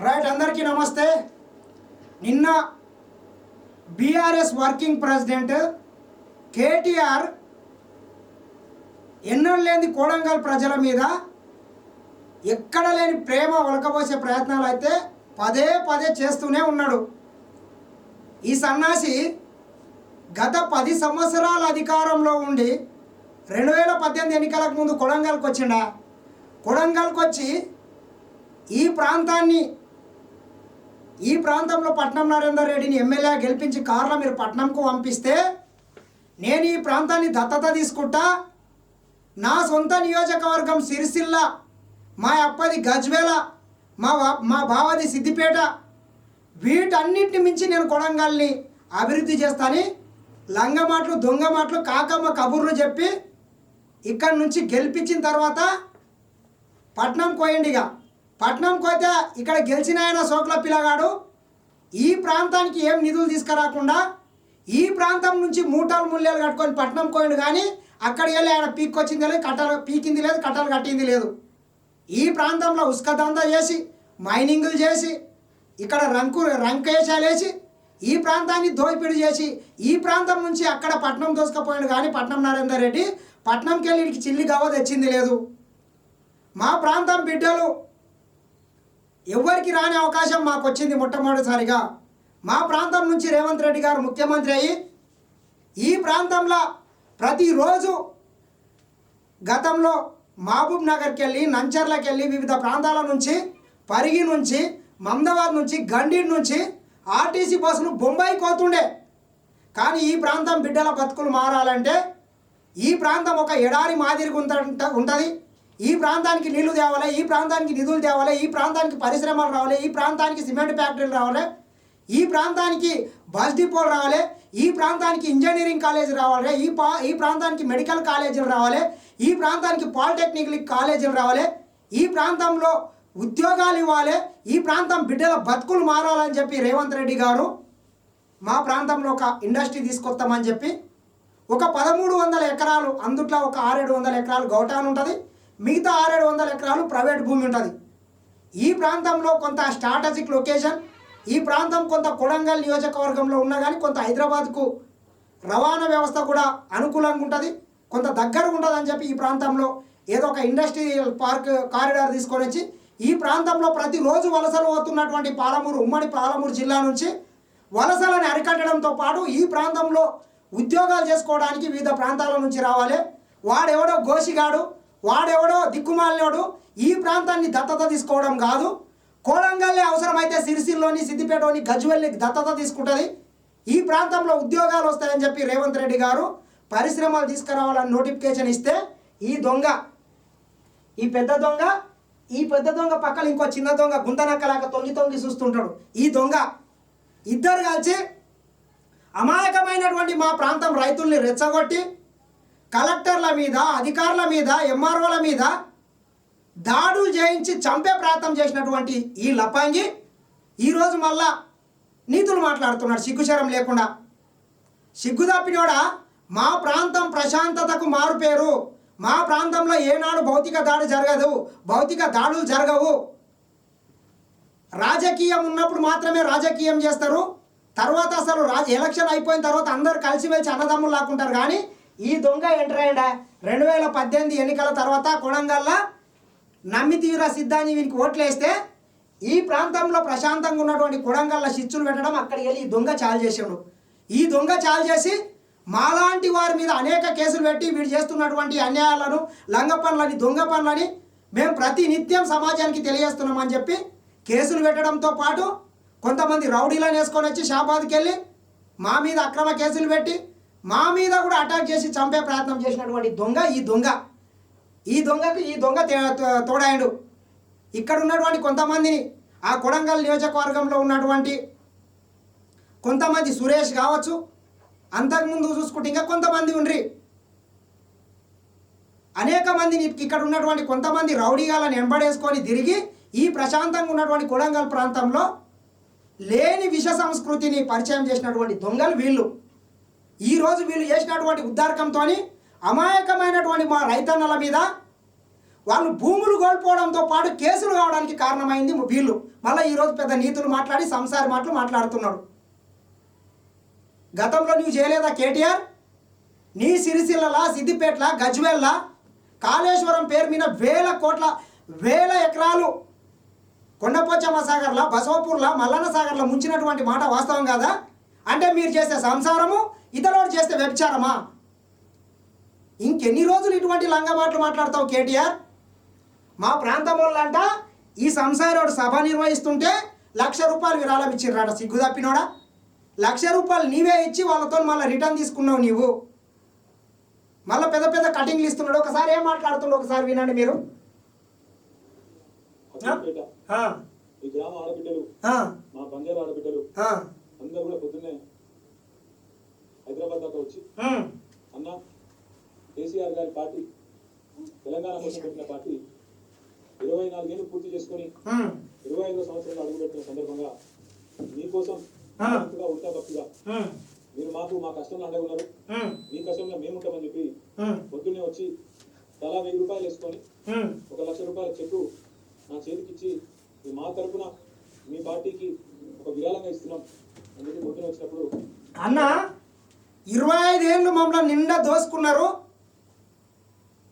Right, అందరికీ నమస్తే. నిన్న బీఆర్ఎస్ వర్కింగ్ ప్రెసిడెంట్ కేటీఆర్ ఎన్నడూ లేని కొడంగల్ ప్రజల మీద ఎక్కడ లేని ప్రేమ ఒలకబోసే ప్రయత్నాలు అయితే పదే పదే చేస్తూనే ఉన్నాడు. ఈ సన్నాసి గత 10 సంవత్సరాల అధికారంలో ఉండి 2018 ఎన్నికలకు ముందు కొడంగల్కి వచ్చిండా. కొడంగల్కి వచ్చి ఈ ప్రాంతంలో పట్నం నరేందర్ రెడ్డిని ఎమ్మెల్యే గెలిపించి కార్లో మీరు పట్నంకు పంపిస్తే నేను ఈ ప్రాంతాన్ని దత్తత తీసుకుంటా, నా సొంత నియోజకవర్గం సిరిసిల్ల, మా అప్పది గజ్వేల, మా బావది సిద్దిపేట, వీటన్నిటిని మించి నేను కొడంగల్ని అభివృద్ధి చేస్తానని లంగ మాటలు దొంగ మాటలు కాకమ్మ కబుర్లు చెప్పి ఇక్కడి నుంచి గెలిపించిన తర్వాత పట్నంకి పోయిండిగా. పట్నంకి పోతే ఇక్కడ గెలిచిన ఆయన సోకుల పిల్లగాడు ఈ ప్రాంతానికి ఏం నిధులు తీసుకురాకుండా ఈ ప్రాంతం నుంచి మూటలు ముళ్ళలు కట్టుకొని పట్నం పోయిండు. కానీ అక్కడికి వెళ్ళి ఆయన పీక్కొచ్చింది లేదు, కట్టలు పీకింది లేదు, కట్టలు కట్టింది లేదు. ఈ ప్రాంతంలో ఉసుక దందా చేసి మైనింగులు చేసి ఇక్కడ రంకేశాలు వేసి ఈ ప్రాంతాన్ని దోపిడీ చేసి ఈ ప్రాంతం నుంచి అక్కడ పట్నం దోసుకపోయాడు. కానీ పట్నం నరేందర్ రెడ్డి పట్నంకి వెళ్ళి ఇడికి చిల్లి గవ్వ తెచ్చింది లేదు. మా ప్రాంతం బిడ్డలు ఎవరికి రాని అవకాశం మాకు వచ్చింది మొట్టమొదటిసారిగా. మా ప్రాంతం నుంచి రేవంత్ రెడ్డి గారు ముఖ్యమంత్రి అయ్యి ఈ ప్రాంతంలో ప్రతిరోజు గతంలో మహబూబ్ నగర్కి వెళ్ళి నంచర్లకి వెళ్ళి వివిధ ప్రాంతాల నుంచి పరిగి నుంచి మమదాబాద్ నుంచి గండీడ్ నుంచి ఆర్టీసీ బస్సులు బొంబాయి పోతుండే. కానీ ఈ ప్రాంతం బిడ్డల బతుకులు మారాలంటే ఈ ప్రాంతం ఒక ఎడారి మాదిరిగా ఉంటుంది. ఈ ప్రాంతానికి నీళ్లు తేవాలి, ఈ ప్రాంతానికి నిధులు తేవాలి, ఈ ప్రాంతానికి పరిశ్రమలు రావాలి, ఈ ప్రాంతానికి సిమెంట్ ఫ్యాక్టరీలు రావాలి, ఈ ప్రాంతానికి బస్ డిపోలు రావాలి, ఈ ప్రాంతానికి ఇంజనీరింగ్ కాలేజ్ రావాలి, ఈ ప్రాంతానికి మెడికల్ కాలేజీలు రావాలి, ఈ ప్రాంతానికి పాలిటెక్నిక్ కాలేజీలు రావాలి, ఈ ప్రాంతంలో ఉద్యోగాలు ఇవ్వాలి, ఈ ప్రాంతం బిడ్డల బతుకులు మారాలని చెప్పి రేవంత్ రెడ్డి గారు మా ప్రాంతంలో ఒక ఇండస్ట్రీ తీసుకొస్తామని చెప్పి ఒక 1300 ఎకరాలు, అందుట్లో ఒక 600-700 ఎకరాలు గౌటాన్ ఉంటుంది, మిగతా 600-700 ఎకరాలు ప్రైవేట్ భూమి ఉంటుంది. ఈ ప్రాంతంలో కొంత స్ట్రాటజిక్ లొకేషన్, ఈ ప్రాంతం కొంత కొడంగల్ నియోజకవర్గంలో ఉన్నా కానీ కొంత హైదరాబాద్కు రవాణా వ్యవస్థ కూడా అనుకూలంగా ఉంటుంది, కొంత దగ్గరగా ఉంటుంది అని చెప్పి ఈ ప్రాంతంలో ఏదో ఒక ఇండస్ట్రియల్ పార్క్ కారిడార్ తీసుకొని వచ్చి ఈ ప్రాంతంలో ప్రతిరోజు వలసలు పోతున్నటువంటి ఉమ్మడి పాలమూరు జిల్లా నుంచి వలసలను అరికట్టడంతో పాటు ఈ ప్రాంతంలో ఉద్యోగాలు చేసుకోవడానికి వివిధ ప్రాంతాల నుంచి రావాలి. వాడెవడో గోషిగాడు, వాడెవడో దిక్కుమాలినోడు ఈ ప్రాంతాన్ని దత్తత తీసుకోవడం కాదు. కొడంగల్లే అవసరమైతే సిరిసిల్లోని సిద్దిపేటలోని గజ్వెల్ని దత్తత తీసుకుంటుంది. ఈ ప్రాంతంలో ఉద్యోగాలు వస్తాయని చెప్పి రేవంత్ రెడ్డి గారు పరిశ్రమలు తీసుకురావాలని నోటిఫికేషన్ ఇస్తే ఈ పెద్ద దొంగ పక్కన ఇంకో చిన్న దొంగ గుంతనక్కలాగా తొంగి చూస్తుంటాడు. ఈ దొంగ ఇద్దరు కలిసి అమాయకమైనటువంటి మా ప్రాంతం రైతుల్ని రెచ్చగొట్టి కలెక్టర్ల మీద, అధికారుల మీద, ఎంఆర్ఓల మీద దాడులు చేయించి చంపే ప్రయత్నం చేసినటువంటి ఈ లపాంగి ఈరోజు మళ్ళా నీతులు మాట్లాడుతున్నాడు సిగ్గుశరం లేకుండా. సిగ్గు తప్పినోడా, మా ప్రాంతం ప్రశాంతతకు మారుపేరు, మా ప్రాంతంలో ఏనాడు భౌతిక దాడి జరగదు, భౌతిక దాడులు జరగవు. రాజకీయం ఉన్నప్పుడు మాత్రమే రాజకీయం చేస్తారు, తర్వాత అసలు ఎలక్షన్ అయిపోయిన తర్వాత అందరు కలిసిమెలిసి అన్నదమ్ములు లాక్కుంటారు. కానీ ఈ దొంగ ఎంటర్ అయ్యిండా 2018 ఎన్నికల తర్వాత కొడంగల్లా నమ్మి తీవ్ర సిద్ధాన్ని వీనికి ఓట్లేస్తే ఈ ప్రాంతంలో ప్రశాంతంగా ఉన్నటువంటి కొడంగల్ల చిచ్చులు పెట్టడం అక్కడికి వెళ్ళి ఈ దొంగ చాలు చేసాడు. ఈ దొంగ చాలు చేసి మాలాంటి వారి మీద అనేక కేసులు పెట్టి వీడు చేస్తున్నటువంటి అన్యాయాలను, లంగ పనులని, దొంగ పనులని మేము ప్రతి నిత్యం సమాజానికి తెలియజేస్తున్నామని చెప్పి కేసులు పెట్టడంతో పాటు కొంతమంది రౌడీలను వేసుకొని వచ్చి షాబాద్కి వెళ్ళి మా మీద అక్రమ కేసులు పెట్టి మా మీద కూడా అటాక్ చేసి చంపే ప్రయత్నం చేసినటువంటి దొంగ ఈ దొంగ తోడాయుడు. ఇక్కడ ఉన్నటువంటి కొంతమందిని ఆ కొడంగల్ నియోజకవర్గంలో ఉన్నటువంటి కొంతమంది సురేష్ కావచ్చు, అంతకుముందు చూసుకుంటే ఇంకా కొంతమంది ఉండ్రి, అనేక మందిని ఇక్కడ ఉన్నటువంటి కొంతమంది రౌడీగాలను వెంబడేసుకొని తిరిగి ఈ ప్రశాంతంగా ఉన్నటువంటి కొడంగల్ ప్రాంతంలో లేని విష సంస్కృతిని పరిచయం చేసినటువంటి దొంగలు వీళ్ళు. ఈరోజు వీళ్ళు చేసినటువంటి ఉద్దారకంతో అమాయకమైనటువంటి మా రైతన్నల మీద వాళ్ళు భూములు కోల్పోవడంతో పాటు కేసులు కావడానికి కారణమైంది వీళ్ళు. మళ్ళీ ఈరోజు పెద్ద నీతులు మాట్లాడి సంసార మాటలు మాట్లాడుతున్నాడు. గతంలో నువ్వు చేయలేదా కేటీఆర్? నీ సిరిసిల్ల, సిద్దిపేటల, గజ్వేల్ల, కాళేశ్వరం పేరు మీద వేల ఎకరాలు కొండపోచమ్మ సాగర్లో, బసవపూర్లో, మల్లన్న సాగర్లో ముంచినటువంటి మాట వాస్తవం కాదా? అంటే మీరు చేసే సంసారము ఇతరులు చేస్తే వ్యభిచారమా? ఇంకెన్ని రోజులు ఇటువంటి లంగబాట్లు మాట్లాడతావు కేటీఆర్? మా ప్రాంతం వాళ్ళంట ఈ సంసారోడు సభ నిర్వహిస్తుంటే 1,00,000 రూపాయలు విరాళం ఇచ్చిర్రాట. సిగ్గు తప్పినోడా? 1,00,000 రూపాయలు నీవే ఇచ్చి వాళ్ళతో మళ్ళీ రిటర్న్ తీసుకున్నావు నీవు. మళ్ళీ పెద్ద పెద్ద కటింగ్లు ఇస్తున్నాడు. ఒకసారి ఏం మాట్లాడుతుండో ఒకసారి వినండి మీరు. ఈ గ్రామ ఆడబిడ్డలు, మా బంజారా ఆడబిడ్డలు అందరూ కూడా పొద్దున్నే హైదరాబాద్ దాకా వచ్చి అన్న కేసీఆర్ గారి పార్టీ, తెలంగాణ కోసం పెట్టిన పార్టీ 24 ఏళ్ళు పూర్తి చేసుకొని 25వ సంవత్సరంలో అడుగుపెట్టిన సందర్భంగా మీకోసం ఉల్టా భక్తిగా మీరు మా కష్టంలో అండగున్నారు, మీ కష్టంలో మేము ఉంటామని చెప్పి పొద్దున్నే వచ్చి తలా 1000 రూపాయలు వేసుకొని 1,00,000 రూపాయల చెక్కు నా చేతికిచ్చి మా తరఫున మీ పార్టీకి ఒక విరాళంగా ఇస్తున్నాం అని చెప్పి పొద్దున వచ్చినప్పుడు, అన్న 25 ఏళ్ళు మమ్మల్ని నిండా దోసుకున్నారు.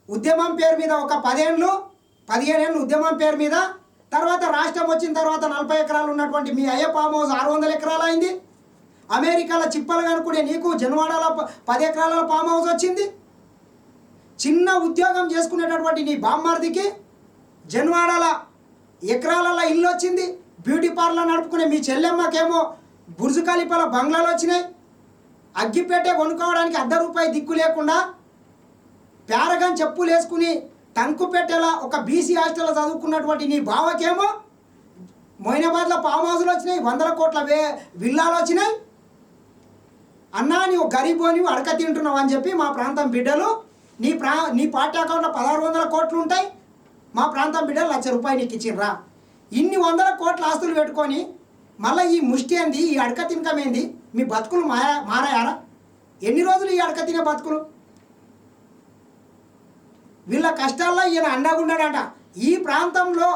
ఉద్యమం పేరు మీద ఒక 15 ఏళ్ళు ఉద్యమం పేరు మీద, తర్వాత రాష్ట్రం వచ్చిన తర్వాత 40 ఎకరాలు ఉన్నటువంటి మీ అయ్య ఫామ్ హౌస్ 600 ఎకరాలు అయింది. అమెరికాలో చిప్పలు కనుక్కునే నీకు జన్వాడలో 10 ఎకరాల ఫామ్ హౌస్ వచ్చింది. చిన్న ఉద్యోగం చేసుకునేటటువంటి నీ బామ్మార్దికి జన్వాడల ఎకరాలలో ఇల్లు వచ్చింది. బ్యూటీ పార్లర్ నడుపుకునే మీ చెల్లెమ్మకేమో బుర్జు ఖలీఫాల బంగ్లాలు వచ్చినాయి. అగ్గిపెట్టే కొనుక్కోవడానికి ₹1 దిక్కు లేకుండా ప్యారగాన్ చెప్పులు వేసుకుని టంకు పెట్టేలా ఒక బీసీ హాస్టల్లో చదువుకున్నటువంటి నీ బావకేమో మొయినాబాద్లో ఫామ్ హౌస్లు వచ్చినాయి, 100 కోట్ల విల్లాలు వచ్చినాయి. అన్నా నీవు గరీబో, నీవు అడక తింటున్నావు అని చెప్పి మా ప్రాంతం బిడ్డలు నీ పార్టీ అకౌంట్లో 1,600 కోట్లు ఉంటాయి, మా ప్రాంతం బిడ్డలు ₹1,00,000 రూపాయలు నీకు ఇచ్చిర్రా. ఇన్ని 100 కోట్ల ఆస్తులు పెట్టుకొని మళ్ళీ ఈ ముష్టి ఏంది, ఈ అడక తినకమేంది? మీ బతుకులు మారాయారా? ఎన్ని రోజులు ఈ అడక తినే బతుకులు? వీళ్ళ కష్టాల్లో ఈయన అండగుండాడంట. ఈ ప్రాంతంలో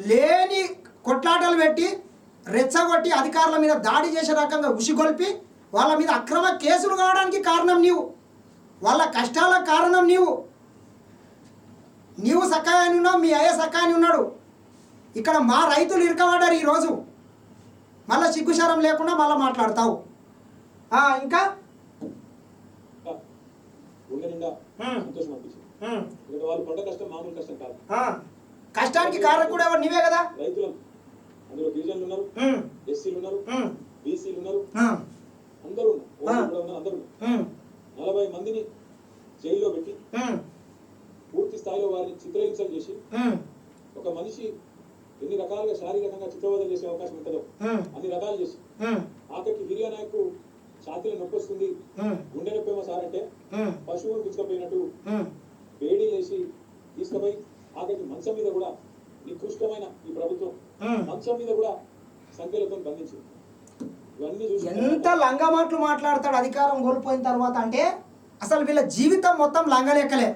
లేని కొట్లాటలు పెట్టి రెచ్చగొట్టి అధికారుల మీద దాడి చేసే రకంగా ఉసిగొల్పి వాళ్ళ మీద అక్రమ కేసులు కావడానికి కారణం నీవు. వాళ్ళ కష్టాలకు కారణం నీవు సక్కాయని ఉన్నావు, మీ అయ్య సక్కాయని ఉన్నాడు. ఇక్కడ మా రైతులు ఇరకబడ్డారు ఈరోజు. మళ్ళీ సిగ్గుశారం లేకుండా మళ్ళీ మాట్లాడతావు. ఇంకా కష్టానికి కారణం కూడా ఎవరు? నీవే కదా. రైతులు అందులో గిరిజనులు ఉన్నారు, ఎస్సీలు ఉన్నారు, బీసీలు ఉన్నారు, అందరూ అందరూ 40 మందిని జైల్లో పెట్టి పూర్తి స్థాయిలో వారిని చిత్రహింసలు చేసి ఒక మనిషి ఎన్ని రకాలుగా శారీరకంగా చిత్రవదలు చేసే అవకాశం ఉంటుందో అన్ని రకాలు చేసి ఆఖరికి వీర్య నాయకు ఛాతీలో నొప్పి వస్తుంది, గుండె నొప్పి ఏమో సార్ అంటే పశువులు గుచ్చుకపోయినట్టు వేడి చేసి తీసుకుపోయి ఆఖరికి మంచం మీద కూడా నికృష్టమైన ఈ ప్రభుత్వం మంచం మీద కూడా సంఖ్యలతో బంధించింది. ఇవన్నీ చూసి ఎంత లంగా మాటలు మాట్లాడతాడు అధికారం కోల్పోయిన తర్వాత. అంటే అసలు వీళ్ళ జీవితం మొత్తం లంగలెక్కలే.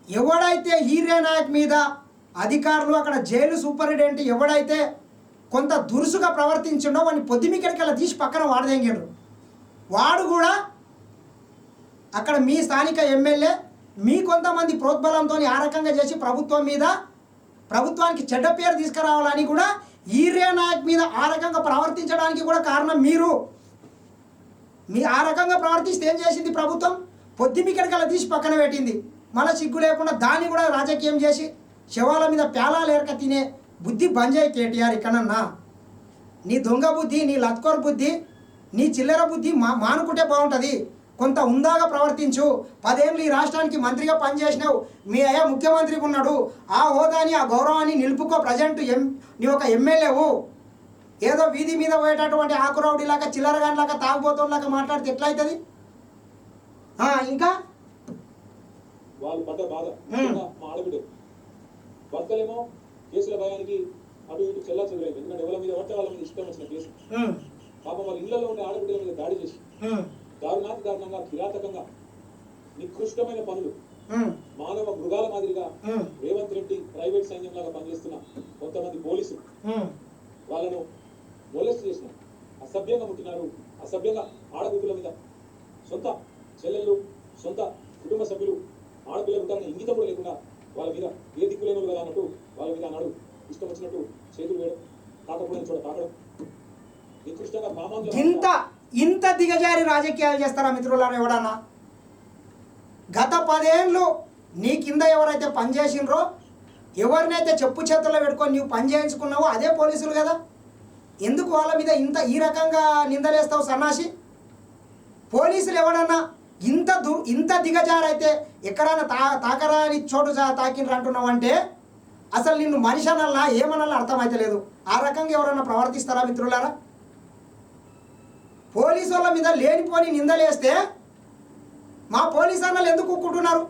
ఎవడైతే హీరే నాయక్ మీద అధికారులు, అక్కడ జైలు సూపరింటెండెంట్ ఎవడైతే కొంత దురుసుగా ప్రవర్తించిండో వాడిని పొద్దుమికెడికల్లా తీసి పక్కన వాడదెంగాడు. వాడు కూడా అక్కడ మీ స్థానిక ఎమ్మెల్యే మీ కొంతమంది ప్రోద్బలంతో ఆ రకంగా చేసి ప్రభుత్వానికి చెడ్డ పేరు తీసుకురావాలని కూడా హీరే నాయక్ మీద ఆ రకంగా ప్రవర్తించడానికి కూడా కారణం మీరు. ఆ రకంగా ప్రవర్తిస్తే ఏం చేసింది ప్రభుత్వం? పొద్దుమికెడికల్లా తీసి పక్కన పెట్టింది. మళ్ళీ సిగ్గు లేకుండా దాన్ని కూడా రాజకీయం చేసి శవాల మీద పేలాలు ఏరక తినే బుద్ధి బంజాయి కేటీఆర్. ఇక్కడన్నా నీ దొంగ బుద్ధి, నీ లత్కోర్ బుద్ధి, నీ చిల్లర బుద్ధి మానుకుంటే బాగుంటుంది. కొంత ఉందాగా ప్రవర్తించు. 10 ఏళ్ళు ఈ రాష్ట్రానికి మంత్రిగా పనిచేసినావు, మీ అయ్యా ముఖ్యమంత్రికి ఉన్నాడు. ఆ హోదాని, ఆ గౌరవాన్ని నిలుపుకో. ప్రజెంట్ నీ ఒక ఎమ్మెల్యేవు. ఏదో వీధి మీద పోయేటటువంటి ఆకురౌడిలాగా, చిల్లరగానిలాగా, తాగుబోతులాగా మాట్లాడితే ఎట్లయితుంది? ఇంకా వాళ్ళు పడ్డ బాధ మా ఆడబిడ్డ భర్తలేమో కేసుల భయానికి అటు ఇటు చెల్లా చెదరైంది. ఎందుకంటే ఎవరి మీద పడితే వాళ్ళ మీద ఇష్టం వచ్చిన కేసు. పాపం వాళ్ళ ఇళ్లలో ఉండే ఆడబిడ్డల మీద దాడి చేసి దారుణాతి దారుణంగా కిరాతకంగా నికృష్టమైన పనులు మానవ మృగాల మాదిరిగా రేవంత్ రెడ్డి ప్రైవేట్ సైన్యం లాగా పనిచేస్తున్న కొంతమంది పోలీసులు వాళ్ళను మొలెస్ట్ చేసిన అసభ్యంగా ముట్టినారు. అసభ్యంగా ఆడబిడ్డల మీద సొంత చెల్లెళ్ళు సొంత కుటుంబ సభ్యులు ఆడపిల్లలు ఉంటారని ఇంగితం కూడా లేకుండా వాళ్ళ మీద ఏ దిక్కులేను కదా అన్నట్టు వాళ్ళ మీద అన్నాడు ఇష్టం వచ్చినట్టు చేతులు వేయడం, తాకకూడని చోట తాకడం, నికృష్టంగా ఇంత ఇంత దిగజారి రాజకీయాలు చేస్తారా మిత్రులారా? ఎవడన్నా గత 10 ఏళ్ళు నీ కింద ఎవరైతే పనిచేసినరో, ఎవరినైతే చెప్పు చేతుల్లో పెట్టుకొని నీవు పని చేయించుకున్నావో అదే పోలీసులు కదా. ఎందుకు వాళ్ళ మీద ఈ రకంగా నిందలేస్తావు సన్నాసి? పోలీసులు ఎవడన్నా ఇంత దిగజారైతే ఎక్కడైనా తాకరాని చోటు తాకిండ్రు అంటున్నావు అంటే అసలు నిన్ను మనిషి అనాలనా ఏమనాలో అర్థమైతే లేదు. ఆ రకంగా ఎవరన్నా ప్రవర్తిస్తారా మిత్రులారా? పోలీసు వాళ్ళ మీద లేనిపోని నిందలేస్తే మా పోలీసు అన్నలు ఎందుకు కూకుంటున్నారు?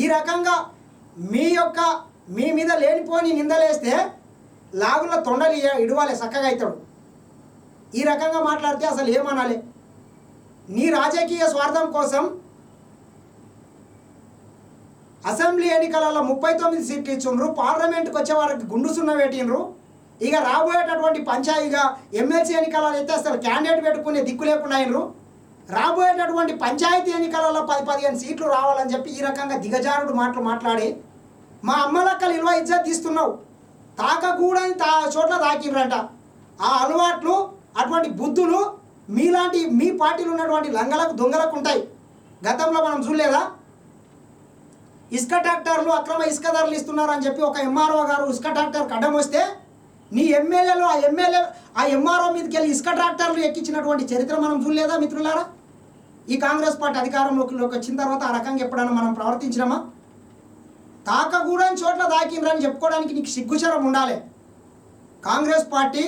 ఈ రకంగా మీ మీద లేనిపోని నిందలేస్తే లాగుల తొండలు ఇడవాలి చక్కగా అవుతాడు. ఈ రకంగా మాట్లాడితే అసలు ఏమనాలి? నీ రాజకీయ స్వార్థం కోసం అసెంబ్లీ ఎన్నికలలో 39 సీట్లు ఇచ్చిండ్రు, పార్లమెంట్కి వచ్చే వారికి గుండు సున్న పెట్టిండ్రు. ఇక రాబోయేటటువంటి పంచాయతీగా ఎమ్మెల్సీ ఎన్నికలలో అయితే అసలు క్యాండిడేట్ పెట్టుకునే దిక్కు లేకుండా అయినరు. రాబోయేటటువంటి పంచాయతీ ఎన్నికలలో 10-15 సీట్లు రావాలని చెప్పి ఈ రకంగా దిగజారుడు మాట్లాడి మా అమ్మలక్కలు ఇల్వ ఇజ్జత్ తీస్తున్నావు. తాకకూడని చోట్ల తాకిండ్రంట. ఆ అలవాట్లు అటువంటి బుద్ధులు మీ పార్టీలో ఉన్నటువంటి లంగలకు దొంగలకు ఉంటాయి. గతంలో మనం చూడలేదా? ఇసుక ట్రాక్టర్లు అక్రమ ఇసుక ధరలు ఇస్తున్నారని చెప్పి ఒక ఎంఆర్ఓ గారు ఇసుక ట్రాక్టర్కి అడ్డం వస్తే నీ ఎమ్మెల్యేలు ఆ ఎంఆర్ఓ మీదకి వెళ్ళి ఇసుక ట్రాక్టర్లు ఎక్కించినటువంటి చరిత్ర మనం చూడలేదా మిత్రులారా? ఈ కాంగ్రెస్ పార్టీ అధికారంలోకి వచ్చిన తర్వాత ఆ రకంగా ఎప్పుడైనా మనం ప్రవర్తించినామా? తాకకూడని చోట్ల తాకిండ్రని చెప్పుకోవడానికి నీకు సిగ్గుచరం ఉండాలి. కాంగ్రెస్ పార్టీ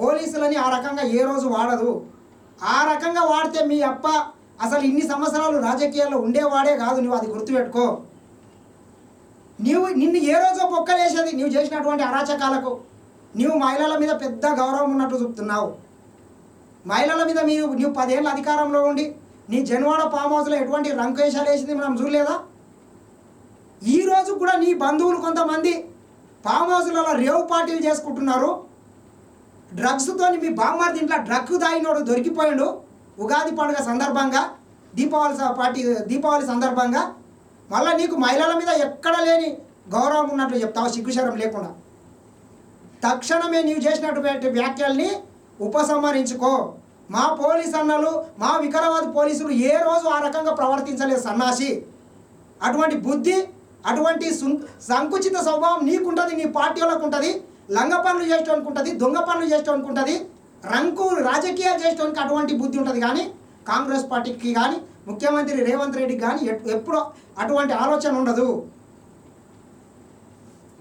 పోలీసులని ఆ రకంగా ఏ రోజు వాడదు. ఆ రకంగా వాడితే మీ అప్ప అసలు ఇన్ని సంవత్సరాలు రాజకీయాల్లో ఉండేవాడే కాదు. నువ్వు అది గుర్తుపెట్టుకో. నిన్ను ఏ రోజో పొక్కలేసేది నువ్వు చేసినటువంటి అరాచకాలకు. నీవు మహిళల మీద పెద్ద గౌరవం ఉన్నట్టు చెప్తున్నావు. మహిళల మీద నీవు 10 ఏళ్ళ అధికారంలో ఉండి నీ జన్వాడ ఫామ్ హౌస్లో ఎటువంటి రంకేశాలు వేసింది మనం చూడలేదా? ఈరోజు కూడా నీ బంధువులు కొంతమంది ఫామ్ హౌస్లలో రేవు పార్టీలు చేసుకుంటున్నారు. డ్రగ్స్తో మీ ఇంట్లో డ్రగ్ తాగినోడు దొరికిపోయాడు ఉగాది పండుగ సందర్భంగా, దీపావళి సందర్భంగా. మళ్ళీ నీకు మహిళల మీద ఎక్కడ లేని గౌరవం ఉన్నట్లు చెప్తావు సిగ్గుశరం లేకుండా. తక్షణమే నీవు చేసినటువంటి వ్యాఖ్యల్ని ఉపసంహరించుకో. మా పోలీస్ అన్నలు, మా వికారాబాద్ పోలీసులు ఏ రోజు ఆ రకంగా ప్రవర్తించలేదు సన్నాసి. అటువంటి బుద్ధి, అటువంటి సంకుచిత స్వభావం నీకుంటుంది, నీ పార్టీ వాళ్ళకు ఉంటుంది. లంగ పనులు చేసేవానికి ఉంటుంది, దొంగ పనులు చేసేవానికి ఉంటుంది, రంకు రాజకీయాలు చేసేవానికి అటువంటి బుద్ధి ఉంటుంది. కానీ కాంగ్రెస్ పార్టీకి కానీ ముఖ్యమంత్రి రేవంత్ రెడ్డికి కానీ ఎప్పుడూ అటువంటి ఆలోచన ఉండదు.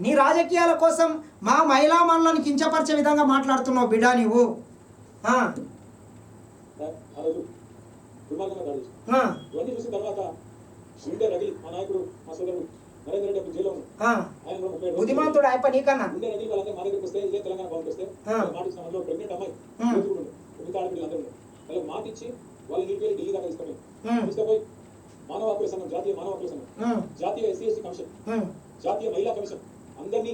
నీ రాజకీయాల కోసం మా మహిళా మనులను కించపరిచే విధంగా మాట్లాడుతున్నావు బిడ్డ నీవు. ఇవన్నీ చూసిన తర్వాత గుండె రగిలి మా నాయకుడు మా సోదరుడు నరేంద్ర రెడ్డి అప్పుడు జైల్లో బుద్ధిమంతుడు అయిపో నీకన్నా గుండె రగిలి వాళ్ళందరూ మా దగ్గరికి వస్తే ఇదే తెలంగాణ భవన్కి వస్తే మాట ఇచ్చిన అందులో ప్రెగ్నెంట్ అమ్మాయి ఆడపిల్లలందరూ వాళ్ళకి మాట ఇచ్చి వాళ్ళు నీటి వెళ్ళి ఢిల్లీ దాకా తీసుకుపోయి మానవ హక్కుల సంఘం, జాతీయ మానవ హక్కుల సంఘం, జాతీయ ఎస్సీ ఎస్టీ కమిషన్, జాతీయ మహిళా కమిషన్ అందరినీ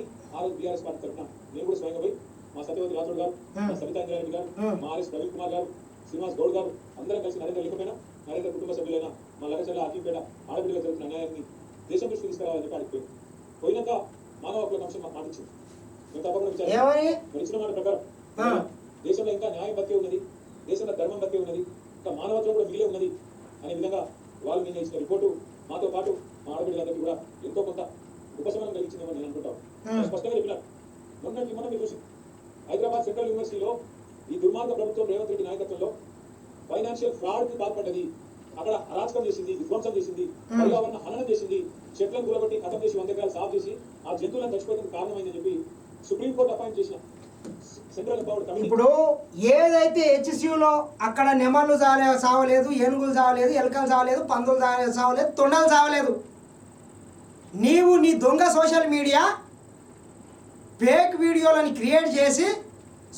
బీఆర్ఎస్ పార్టీ తరఫున నేను కూడా స్వయంగా పోయి మా సత్యవతి రాథోడ్ గారు, మా సవితా ఇంద్రారెడ్డి గారు, మా ఆర్ఎస్ ప్రవీణ్ కుమార్ గారు, శ్రీనివాస్ గౌడ్ గారు అందరం కలిసి నరేంద్ర లేకపోయినా నరేంద్ర కుటుంబ సభ్యులైనా మా లగచర్ల అఖింపేట ఆడపిల్లలు జరుగుతున్న అన్యాయాన్ని దేశం దృష్టికి తీసుకురావాలని చెప్పి అడిగిపోయి పోయినాక మానవ హక్కుల కమిషన్ మాకు మాటించింది. మేము తప్పకుండా విచారించాం. ఇచ్చిన మాట ప్రకారం దేశంలో ఇంకా న్యాయం బతికే ఉన్నది, దేశంలో ధర్మం బతికే ఉన్నది, ఇంకా మానవత్వం కూడా మిగిలే ఉన్నది అనే విధంగా వాళ్ళు నిన్న ఇచ్చిన రిపోర్టు మాతో పాటు మా ఆడపిల్లలందరికీ కూడా ఎంతో కొంత ఉపశమనం కలిగించిందేమో నేను అనుకుంటాను. స్పష్టంగా చెప్పినారు. మొన్న మీరు చూసి హైదరాబాద్ సెంట్రల్ యూనివర్సిటీలో ఈ దుర్మార్గ ప్రభుత్వం రేవంత్ రెడ్డి నాయకత్వంలో ఫైనాన్షియల్ ఫ్రాడ్ కి పాల్పడ్డది. అక్కడ అరాచకం చేసింది, విధ్వంసం చేసింది, పర్యావరణ హననం చేసింది, చెట్లను కూలబట్టి కథం చేసి 100 ఎకరాలు సాఫ్ చేసి ఆ జంతువులను చచ్చిపోయేందుకు కారణమైందని చెప్పి సుప్రీంకోర్టు అపాయింట్ చేసిన సెంట్రల్ ఎంపవర్డ్ కమిటీ. ఇప్పుడు ఏదైతే హెచ్సియులో అక్కడ నెమళ్ళు సావలేదు, ఏనుగులు సావలేదు, ఎలుకలు సావలేదు, పందులు సావలేదు, తొండలు సావలేదు. నీవు నీ దొంగ సోషల్ మీడియా ఫేక్ వీడియోలను క్రియేట్ చేసి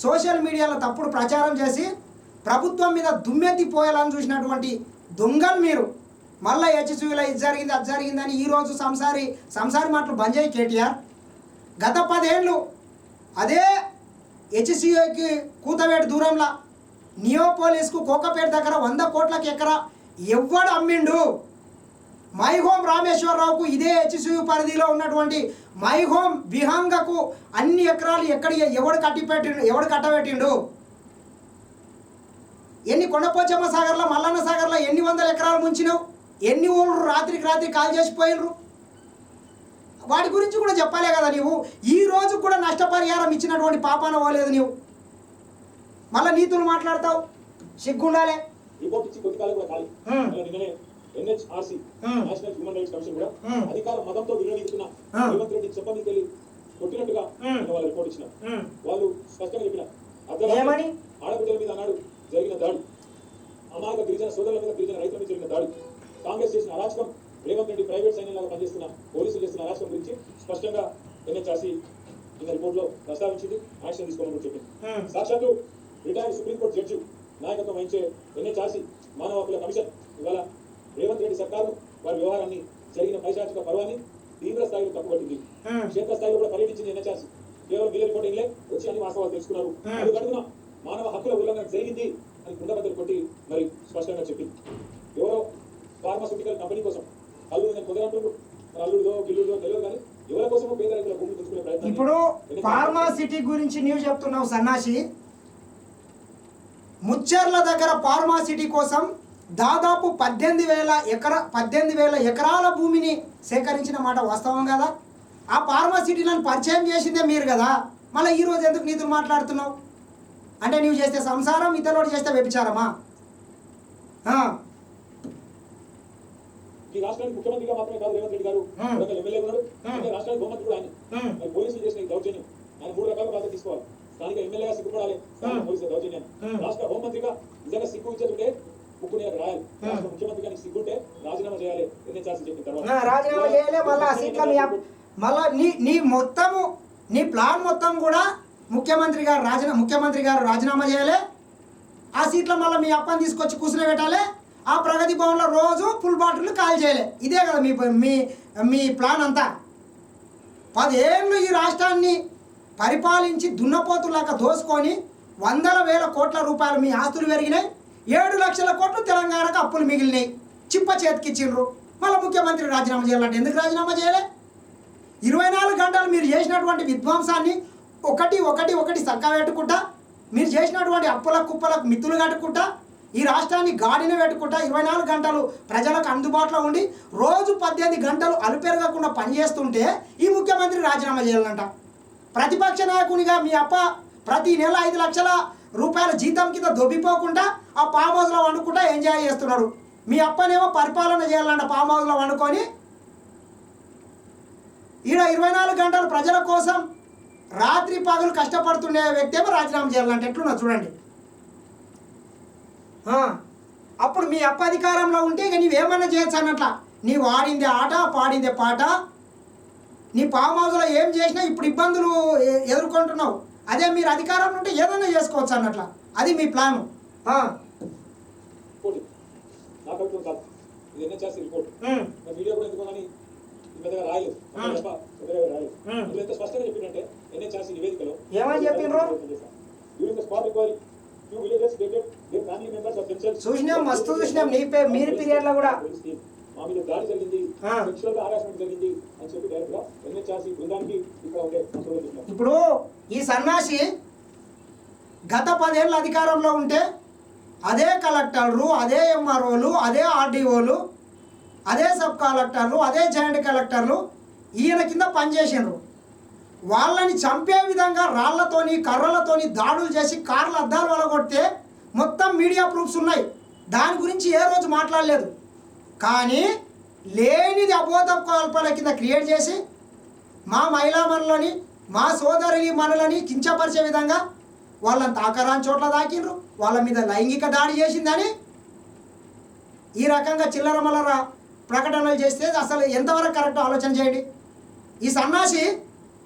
సోషల్ మీడియాలో తప్పుడు ప్రచారం చేసి ప్రభుత్వం మీద దుమ్మెత్తిపోయాలని చూసినటువంటి దొంగలు మీరు. మళ్ళీ హెచ్సియూలో ఇది జరిగింది అది జరిగిందని ఈరోజు సంసారి మాటలు బంద్ చేయి కేటీఆర్. గత 10 ఏళ్ళు అదే హెచ్సియూకి కూతవేటు దూరంలో నియోపోలిస్కు కోకపేట దగ్గర 100 కోట్లకి ఎకరా ఎవ్వడు అమ్మిండు? మై హోమ్ రామేశ్వరరావుకు ఇదే హెచ్సియూ పరిధిలో ఉన్నటువంటి మై హోమ్ విహంగకు అన్ని ఎకరాలు ఎవడు కట్టబెట్టిండు? ఎన్ని కొండపోచమ్మ సాగర్లో మల్లన్న సాగర్లో ఎన్ని 100 ఎకరాలు ముంచినావు? ఎన్ని ఊళ్ళు రాత్రికి రాత్రి కాల్ చేసిపోయినరు? వాటి గురించి కూడా చెప్పాలే కదా నీవు. ఈ రోజు కూడా నష్టపరిహారం ఇచ్చినటువంటి పాపాన పోలేదు నీవు. మళ్ళీ నీతులు మాట్లాడతావు, సిగ్గుండాలే. రిపోర్ట్ ఇచ్చి కొద్ది కాలం కూడా కాదు. నిన్ననే NHRC national human rights commission కూడా అధికార మతంతో వినియోగిస్తున్న రేవంత్ రెడ్డి చెప్పని తెలియ కొట్టినట్టుగా వాళ్ళు రిపోర్ట్ ఇచ్చినారు. వాళ్ళు స్పష్టంగా చెప్పినారు, ఆడబిడ్డల మీద అన్నాడు జరిగిన దాడి, అమాయక గిరిజన సోదరుల మీద గిరిజన రైతుల మీద జరిగిన దాడి, కాంగ్రెస్ చేసిన అరాచకం, రేవంత్ రెడ్డి ప్రైవేట్ సైన్యంలాగా పనిచేస్తున్న పోలీసులు చేస్తున్న అరాచకం గురించి స్పష్టంగా NHRC రిపోర్ట్ లో ప్రస్తావించింది, యాక్షన్ తీసుకోమని చెప్పింది. సాక్షాత్తు రిటైర్డ్ సుప్రీంకోర్టు జడ్జి నాయకత్వం వహించే NHRC మానవ హక్కుల కమిషన్ ఇవాళ రేవంత్ రెడ్డి సర్కారు వారి వ్యవహారాన్ని జరిగిన పైశాచిక పర్వాన్ని తీవ్ర స్థాయిలో తప్పుపట్టింది. క్షేత్ర స్థాయిలో కూడా పర్యటించింది NHRC. కేవలం వీళ్ళ రిపోర్టింగ్లే వచ్చి అన్ని వాస్తవాలు తెలుసుకున్నారు. అది కడుగున మానవ హక్కుల ఉల్లంఘన జరిగింది అని కుండబద్దలు కొట్టి మరి స్పష్టంగా చెప్పింది. ఎవరో ఫార్మాస్యూటికల్ కంపెనీ కోసం అల్లుడు కుదరంటున్నారు, అల్లుడుదో గిల్లుడుదో తెలియదు, కానీ ఎవరి కోసమో పేద రైతుల భూమి తెచ్చుకునే ప్రయత్నం. ఇప్పుడు ఫార్మాసిటీ గురించి నీవు చెప్తున్నావు సన్నాసి. ముచ్చెర్ల దగ్గర ఫార్మాసిటీ కోసం దాదాపు 18,000 ఎకరాల భూమిని సేకరించిన మాట వాస్తవం కదా? ఆ ఫార్మాసిటీలను పరిచయం చేసిందే మీరు కదా. మళ్ళీ ఈరోజు ఎందుకు నీతులు మాట్లాడుతున్నావు? అంటే నీవు చేస్తే సంసారం, ఇతరుడు చేస్తే వ్యభిచారమా? ఈ రాష్ట్రానికి ముఖ్యమంత్రిగా మాత్రమే కాదు రేవంత్ రెడ్డి గారు, ఎమ్మెల్యే ఉన్నాడు, రాష్ట్రానికి హోంమంత్రి కూడా ఆయన. పోలీసులు చేసిన దౌర్జన్యం ఆయన 3 రకాల బాధ్యత తీసుకోవాలి. స్థానిక ఎమ్మెల్యేగా సిగ్గుపడాలి, పోలీసుల దౌర్జన్యం. రాష్ట్ర హోంమంత్రిగా నిజంగా సిగ్గు ఇచ్చేటుంటే ముక్కు మీద రాయాలి. రాష్ట్ర ముఖ్యమంత్రిగా నీకు సిగ్గుంటే రాజీనామా చేయాలి. NHRC చెప్పిన తర్వాత రాజీనామా చేయాలి. మళ్ళా నీ ప్లాన్ మొత్తం కూడా ముఖ్యమంత్రి గారు రాజీనామా చేయాలి. ఆ సీట్లో మళ్ళీ మీ అప్పని తీసుకొచ్చి కూర్చుని పెట్టాలి. ఆ ప్రగతి భవన్లో రోజు ఫుల్ బాటిల్ కాల్ చేయాలి. ఇదే కదా మీ ప్లాన్ అంతా. 10 ఏళ్ళు ఈ రాష్ట్రాన్ని పరిపాలించి దున్నపోతులాగా దోసుకొని 100,000 కోట్ల రూపాయలు మీ ఆస్తులు పెరిగినాయి. 7 లక్షల కోట్లు తెలంగాణకు అప్పులు మిగిలినాయి. చిప్ప చేతికిచ్చిండ్రు. మళ్ళీ ముఖ్యమంత్రి రాజీనామా చేయాలంటే ఎందుకు రాజీనామా చేయలే? 24 గంటలు మీరు చేసినటువంటి విధ్వంసాన్ని ఒకటి చక్కబెట్టుకుంటా, మీరు చేసినటువంటి అప్పుల కుప్పలకు మిత్తులు కట్టుకుంటా, ఈ రాష్ట్రాన్ని గాడిన పెట్టుకుంటా 24 గంటలు ప్రజలకు అందుబాటులో ఉండి రోజు 18 గంటలు అలుపెరగకుండా పనిచేస్తుంటే ఈ ముఖ్యమంత్రి రాజీనామా చేయాలంట. ప్రతిపక్ష నాయకునిగా మీ అప్ప ప్రతి నెల 5 లక్షల రూపాయల జీతం కింద దొబ్బిపోకుండా ఆ ఫామ్ హౌస్లో వండుకుంటా ఎంజాయ్ చేస్తున్నాడు. మీ అప్పనేమో పరిపాలన చేయాలంట ఫామ్ హౌస్లో వండుకొని. ఈడ 24 గంటలు ప్రజల కోసం రాత్రి పగలు కష్టపడుతుండే వ్యక్తి ఏమో రాజీనామా చేయాలంటే ఎట్లున్నా చూడండి. అప్పుడు మీ అప్ప అధికారంలో ఉంటే ఇక నీవేమన్నా చేయొచ్చు అన్నట్ల. నీవు ఆడిందే ఆట, పాడిందే పాట. నీ ఫామ్ హౌస్లో ఏం చేసినా ఇప్పుడు ఇబ్బందులు ఎదుర్కొంటున్నావు. అదే మీరు అధికారంలో ఉంటే ఏదైనా చేసుకోవచ్చు అన్నట్ల. అది మీ ప్లాను. ఏమని చెప్పిండ్రు? చూసినాం, మస్తు చూసినాం. మీరు పీరియడ్లో కూడా ఇప్పుడు ఈ సన్నాసి గత 10 ఏళ్ళ అధికారంలో ఉంటే అదే కలెక్టర్లు, అదే ఎంఆర్ఓలు, అదే ఆర్డీఓలు, అదే సబ్ కలెక్టర్లు, అదే జాయింట్ కలెక్టర్లు ఈయన కింద పనిచేసిండ్రు. వాళ్ళని చంపే విధంగా రాళ్లతోని కర్రలతోని దాడులు చేసి కార్ల అద్దాలు వలగొడితే మొత్తం మీడియా ప్రూఫ్స్ ఉన్నాయి. దాని గురించి ఏ రోజు మాట్లాడలేదు. కానీ లేనిది అబోధ కల్పన కింద క్రియేట్ చేసి మా మహిళా మనులని, మా సోదరి మనులని కించపరిచే విధంగా వాళ్ళని తాకరాని చోట్ల తాకిండ్రు. వాళ్ళ మీద లైంగిక దాడి చేసిందని ఈ రకంగా చిల్లర మల్లర ప్రకటనలు చేస్తే అసలు ఎంతవరకు కరెక్ట్ ఆలోచన చేయండి. ఈ సన్నాసి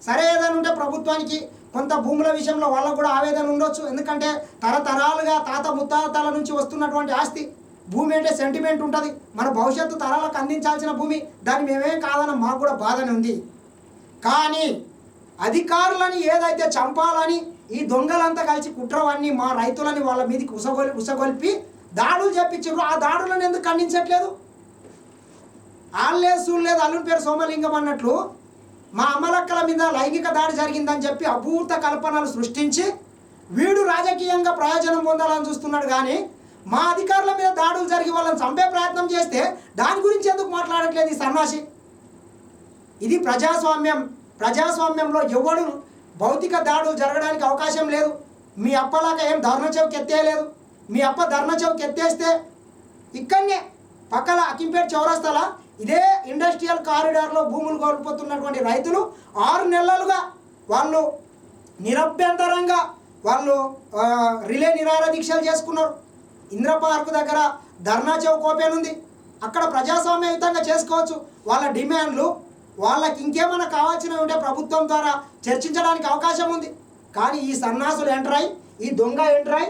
సరే ఏదైనా ఉంటే ప్రభుత్వానికి కొంత భూముల విషయంలో వాళ్ళకు కూడా ఆవేదన ఉండొచ్చు. ఎందుకంటే తరతరాలుగా తాత ముత్తాతల నుంచి వస్తున్నటువంటి ఆస్తి భూమి అంటే సెంటిమెంట్ ఉంటుంది, మన భవిష్యత్తు తరాలకు అందించాల్సిన భూమి, దాన్ని మేమేం కాదన్న మాకు కూడా బాధనే ఉంది. కానీ అధికారులని ఏదైతే చంపాలని ఈ దొంగలంతా కలిసి కుట్రవన్నీ మా రైతులని వాళ్ళ మీదకి ఉసగొల్పి దాడులు చేపించారు. ఆ దాడులను ఎందుకు ఖండించట్లేదు? ఆళ్ళే చూడలేదు అల్లుని పేరు సోమలింగం అన్నట్లు మా అమ్మలక్కల మీద లైంగిక దాడి జరిగిందని చెప్పి అభూత కల్పనలు సృష్టించి వీడు రాజకీయంగా ప్రయోజనం పొందాలని చూస్తున్నాడు. కానీ మా అధికారుల మీద దాడులు జరిగి వాళ్ళని చంపే ప్రయత్నం చేస్తే దాని గురించి ఎందుకు మాట్లాడట్లేదు ఈ సన్నాసి? ఇది ప్రజాస్వామ్యం. ప్రజాస్వామ్యంలో ఎవడు భౌతిక దాడులు జరగడానికి అవకాశం లేదు. మీ అప్పలాగా ఏం ధర్నా చౌక్ ఎత్తేయలేదు. మీ అప్ప ధర్నా చౌక్ ఎత్తేస్తే ఇక్కడనే పక్కల అకింపేట చౌరస్తాల ఇదే ఇండస్ట్రియల్ కారిడార్లో భూములు కోల్పోతున్నటువంటి రైతులు 6 నెలలుగా వాళ్ళు నిరభ్యంతరంగా వాళ్ళు రిలే నిరాహార దీక్షలు చేసుకున్నారు. ఇంద్ర పార్క్ దగ్గర ధర్నా చౌక్ ఓపెన్ ఉంది, అక్కడ ప్రజాస్వామ్యయుతంగా చేసుకోవచ్చు. వాళ్ళ డిమాండ్లు వాళ్ళకి ఇంకేమైనా కావాల్సినవి ఉంటే ప్రభుత్వం ద్వారా చర్చించడానికి అవకాశం ఉంది. కానీ ఈ సన్నాసులు ఎంటరాయి, ఈ దొంగ ఎంటరాయి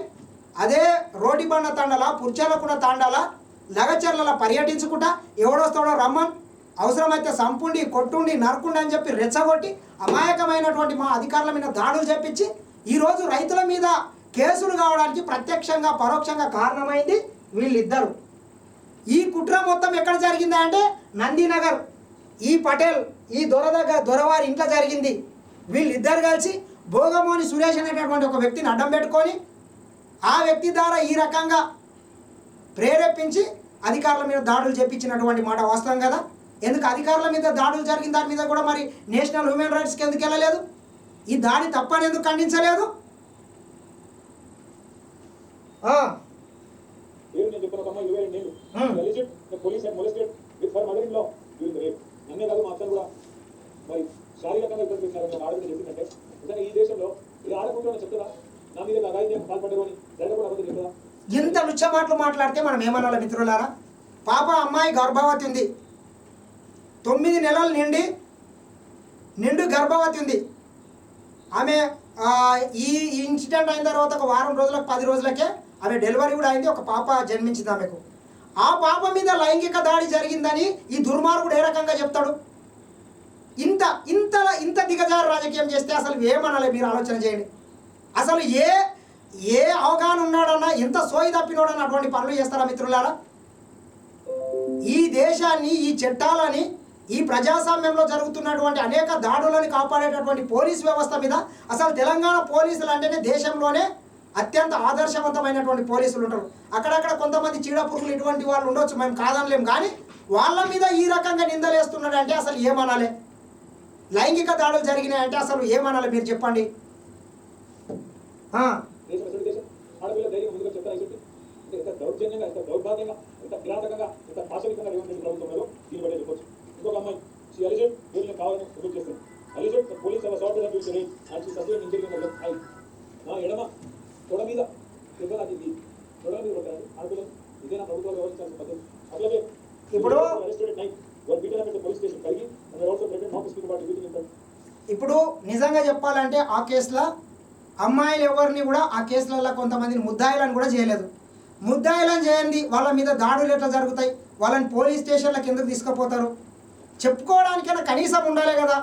అదే రోటిబండ తండాల పుర్చలకుండ తాండాల లగచర్ల పర్యటించుకుంటా ఎవడొస్తాడో రమ్మన్, అవసరమైతే సంపుండి కొట్టుండి నరకుండి అని చెప్పి రెచ్చగొట్టి అమాయకమైనటువంటి మా అధికారుల మీద దాడులు చేపించి ఈరోజు రైతుల మీద కేసులు కావడానికి ప్రత్యక్షంగా పరోక్షంగా కారణమైంది వీళ్ళిద్దరు. ఈ కుట్ర మొత్తం ఎక్కడ జరిగిందా అంటే నందినగర్ ఈ పటేల్ ఈ దొరవారి ఇంట్లో జరిగింది. వీళ్ళిద్దరు కలిసి భోగమోని సురేష్ అనేటటువంటి ఒక వ్యక్తిని అడ్డం పెట్టుకొని ఆ వ్యక్తి ద్వారా ఈ రకంగా ప్రేరేపించి అధికారుల మీద దాడులు చేపించినటువంటి మాట వాస్తవం కదా. ఎందుకు అధికారుల మీద దాడులు జరిగిన దాని మీద కూడా మరి నేషనల్ హ్యూమన్ రైట్స్కి ఎందుకు వెళ్ళలేదు? ఈ దాడి తప్పని ఎందుకు ఖండించలేదు? నన్నే కాదు మా అత్తను కూడా మరి శారీరకంగా ఇబ్బంది పెట్టినారని ఆడపిల్ల చెప్పిందంటే నిజంగా ఈ దేశంలో ఇది ఆడకుండా చెప్తుందా? నా మీద అగాయిత్యం పాల్పడ్డారు అని జరగకుండా అబద్ధం చెప్తుందా? ఇంత లుచ్చ మాటలు మాట్లాడితే మనం ఏమనాలి మిత్రులారా? పాప అమ్మాయి గర్భవతి ఉంది, 9 నెలలు నిండు గర్భవతి ఉంది. ఆమె ఈ ఇన్సిడెంట్ అయిన తర్వాత ఒక వారం రోజులకు 10 రోజులకే ఆమె డెలివరీ కూడా అయింది, ఒక పాప జన్మించింది ఆమెకు. ఆ పాప మీద లైంగిక దాడి జరిగిందని ఈ దుర్మార్గుడు ఏ రకంగా చెప్తాడు? ఇంత దిగజారు రాజకీయం చేస్తే అసలు ఏమనాలి మీరు ఆలోచన చేయండి. అసలు ఏ అవగాహన ఉన్నాడన్నా, ఎంత సోయి తప్పినోడన్నా అటువంటి పనులు చేస్తారా మిత్రులారా? ఈ దేశాన్ని, ఈ చట్టాలని, ఈ ప్రజాస్వామ్యంలో జరుగుతున్నటువంటి అనేక దాడులను కాపాడేటటువంటి పోలీస్ వ్యవస్థ మీద అసలు తెలంగాణ పోలీసులు అంటేనే దేశంలోనే అత్యంత ఆదర్శవంతమైనటువంటి పోలీసులు ఉంటారు. అక్కడక్కడ కొంతమంది చీడపురుగులు ఇటువంటి వాళ్ళు ఉండొచ్చు, మేము కాదనలేం. కానీ వాళ్ళ మీద ఈ రకంగా నిందలేస్తున్నాడు అంటే అసలు ఏమనాలి? లైంగిక దాడులు జరిగినాయంటే అసలు ఏమనాలి మీరు చెప్పండి? ఆడపిల్ల ధైర్యం ముందుగా చెప్తారా? ఎంత దౌర్జన్యంగా, ఎంత దౌర్భాగ్యంగా, ఎంత కిరాతకంగా, ఎంత పాశవికంగా రేవంత్ ప్రభుత్వంలో దీన్ని బట్టే చెప్పొచ్చు. ఇంకొక అమ్మాయి షీ అలిజెడ్ వీళ్ళని కావాలని ప్రొడ్యూస్ చేస్తుంది. అలిజెడ్ police sorted of user and she suspend injury I నా ఎడమ తొడ మీద దెబ్బలాంటి తొడ మీద కొట్టారు ఆడపిల్లలు. ఇదేనా ప్రభుత్వాలు వ్యవహరించాల్సిన పద్ధతి? అట్లాగే ఇప్పుడు ఇప్పుడు నిజంగా చెప్పాలంటే ఆ కేసులో అమ్మాయిలు ఎవరిని కూడా ఆ కేసులలో కొంతమందిని ముద్దాయిలను కూడా చేయలేదు. ముద్దాయిలను చేయండి, వాళ్ళ మీద దాడులు ఎట్లా జరుగుతాయి? వాళ్ళని పోలీస్ స్టేషన్లకు ఎందుకు తీసుకుపోతారు? చెప్పుకోవడానికైనా కనీసం ఉండాలి కదా.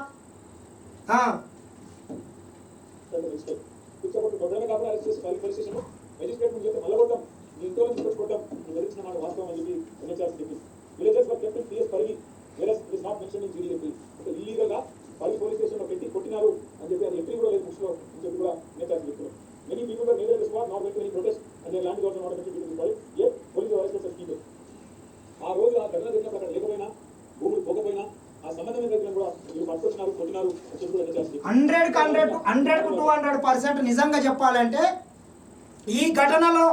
కొట్టినారు అని చెప్పి అది ఎంట్రీ కూడా లేదు బుక్స్ లో అని చెప్పి కూడా many people were never respond not vent any protest and they land government not people people A police arrest people. ఆ రోజు ఆ ఘటన జరిగినప్పుడు అక్కడ లేకపోయినా, భూములు పోకపోయినా ఆ సంబంధమైన రైతులను కూడా మీరు పట్టుకొచ్చినారు, కొట్టినారు అని చెప్పి కూడా 100కు 200% నిజంగా చెప్పాలంటే ఈ ఘటనలో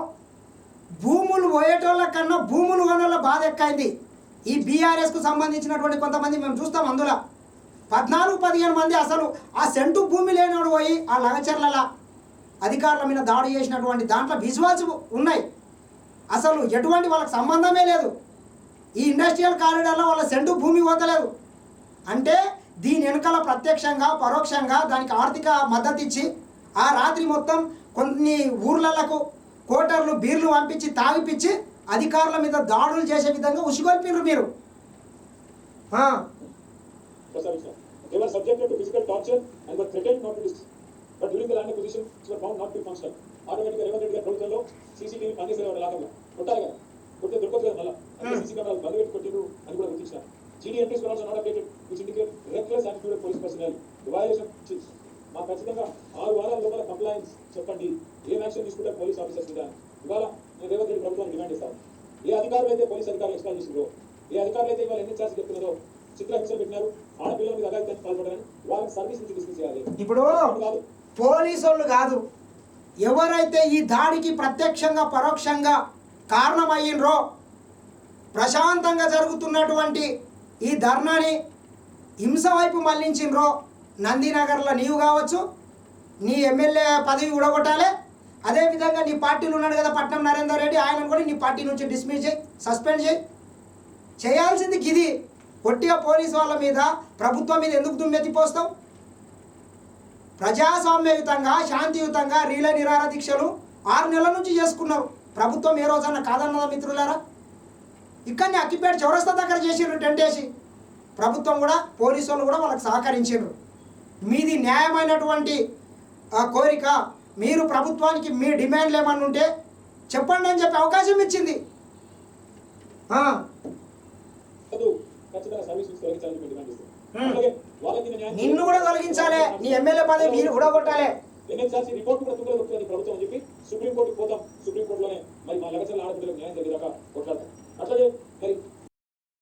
భూములు పోయేటోళ్ళ కన్నా భూములు కొనోళ్ళ బాధ ఎక్కువైంది. ఈ బీఆర్ఎస్కు సంబంధించినటువంటి కొంతమంది మేము చూస్తాం, అందులో 14-15 మంది అసలు ఆ సెంటు భూమి లేనివాడు పోయి ఆ లగచర్ల అధికారుల మీద దాడి చేసినటువంటి దాంట్లో విజువల్స్ ఉన్నాయి. అసలు ఎటువంటి వాళ్ళకి సంబంధమే లేదు. ఈ ఇండస్ట్రియల్ కారిడార్లో వాళ్ళ సెంటు భూమి పోతలేదు అంటే దీని వెనకాల ప్రత్యక్షంగా పరోక్షంగా దానికి ఆర్థిక మద్దతు ఇచ్చి ఆ రాత్రి మొత్తం కొన్ని ఊర్లకు కోటర్లు బీర్లు పంపించి తాగిపించి అధికారుల మీద దాడులు చేసే విధంగా ఉసిగొల్పినరు మీరు. They were subjected to physical torture and were threatened not to discuss. But during the land acquisition, were found not to be functional. ఆటోమేటిక్గా రేవంత్ రెడ్డి గారి ప్రభుత్వంలో సీసీటీవీ పనిచేసేవారు లాకంగా కొట్టాలి కదా, కొట్టే దొరకదు కదా, మళ్ళీ సీసీ కెమెరాలు బంద్ పెట్టి కొట్టిండ్రు అని కూడా గుర్తించారు. జీడీ ఎంట్రీస్ కూడా not updated which indicate reckless attitude police personnel violation chips. మాకు ఖచ్చితంగా 6 వారాల లోపల కంప్లైంట్స్ చెప్పండి, ఏం యాక్షన్ తీసుకుంటారు పోలీస్ ఆఫీసర్స్ మీద. ఇవాళ నేను రేవంత్ రెడ్డి ప్రభుత్వాన్ని డిమాండ్ ఇస్తాను. ఏ అధికారులు అయితే పోలీస్ అధికారులు ఎక్స్ప్లెయిన్ చేసిందో, ఏ అధికారులు అయితే ఇవాళ ఎన్ని ఛార్జ్ చెప్తున్నారో, చిత్రహింసలు పెట్టినారు, ఆడపిల్లల మీద అగాయితానికి పాల్పడారని వాళ్ళకి సర్వీస్ నుంచి డిస్మిస్ చేయాలి. ఇప్పుడు పోలీసు వాళ్ళు కాదు, ఎవరైతే ఈ దాడికి ప్రత్యక్షంగా పరోక్షంగా కారణమయ్యిండ్రో, ప్రశాంతంగా జరుగుతున్నటువంటి ఈ ధర్నాని హింస వైపు మళ్లించిండ్రో, నందినగర్లో నీవు కావచ్చు, నీ ఎమ్మెల్యే పదవి ఊడగొట్టాలి. అదేవిధంగా నీ పార్టీలో ఉన్నాడు కదా పట్నం నరేందర్ రెడ్డి, ఆయన కూడా నీ పార్టీ నుంచి డిస్మిస్ చేయి, సస్పెండ్ చేయి. చేయాల్సింది ఇది. కొట్టిగా పోలీసు వాళ్ళ మీద, ప్రభుత్వం మీద ఎందుకు దుమ్మెత్తిపోస్తావు? ప్రజాస్వామ్యయుతంగా శాంతియుతంగా రీలే నిరాహార దీక్షలు 6 నెలల నుంచి చేసుకున్నారు. ప్రభుత్వం ఏ రోజన్నా కాదన్నదా మిత్రులారా? ఇక్కడనే అక్కిపేట చౌరస్తా దగ్గర చేసిండ్రు టెంట్ వేసి. ప్రభుత్వం కూడా పోలీసు వాళ్ళు కూడా వాళ్ళకి సహకరించారు. మీది న్యాయమైనటువంటి కోరిక, మీరు ప్రభుత్వానికి మీ డిమాండ్లు ఏమన్నా ఉంటే చెప్పండి అని చెప్పి అవకాశం ఇచ్చింది. నిన్ను కూడా తొలగించాలి, నీ ఎమ్మెల్యే పదవి మీరు కూడా కొట్టాలి. ఎన్హెచ్ఆర్సీ రిపోర్ట్ కూడా తుంగలో దొరుకుతుంది ప్రభుత్వం అని చెప్పి సుప్రీంకోర్టుకి పోతాం, సుప్రీంకోర్టులోనే మరి మా లగచర్ల ఆడపిల్లలకు న్యాయం జరిగేదాకా కొట్లాడతాం. అట్లాగే మరి